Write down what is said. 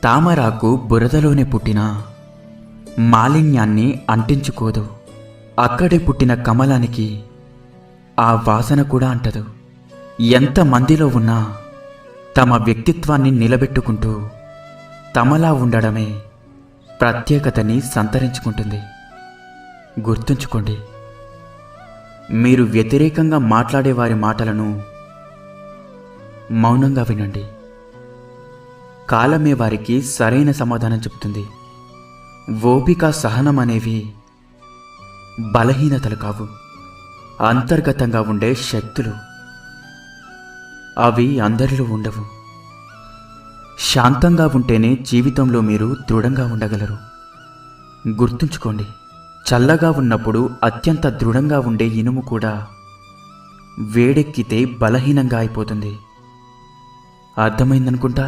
తామరాకు బురదలోనే పుట్టినా మాలిన్యాన్ని అంటించుకోదు. అక్కడే పుట్టిన కమలానికి ఆ వాసన కూడా అంటదు. ఎంతమందిలో ఉన్నా తమ వ్యక్తిత్వాన్ని నిలబెట్టుకుంటూ తమలా ఉండడమే ప్రత్యేకతని సంతరించుకుంటుంది. గుర్తుంచుకోండి, మీరు వ్యతిరేకంగా మాట్లాడేవారి మాటలను మౌనంగా వినండి. కాలమే వారికి సరైన సమాధానం చెబుతుంది. ఓపిక, సహనం అనేవి బలహీనతలు కావు, అంతర్గతంగా ఉండే శక్తులు. అవి అందరిలో ఉండవు. శాంతంగా ఉంటేనే జీవితంలో మీరు దృఢంగా ఉండగలరు. గుర్తుంచుకోండి, చల్లగా ఉన్నప్పుడు అత్యంత దృఢంగా ఉండే ఇనుము కూడా వేడెక్కితే బలహీనంగా అయిపోతుంది. అర్థమైందనుకుంటా.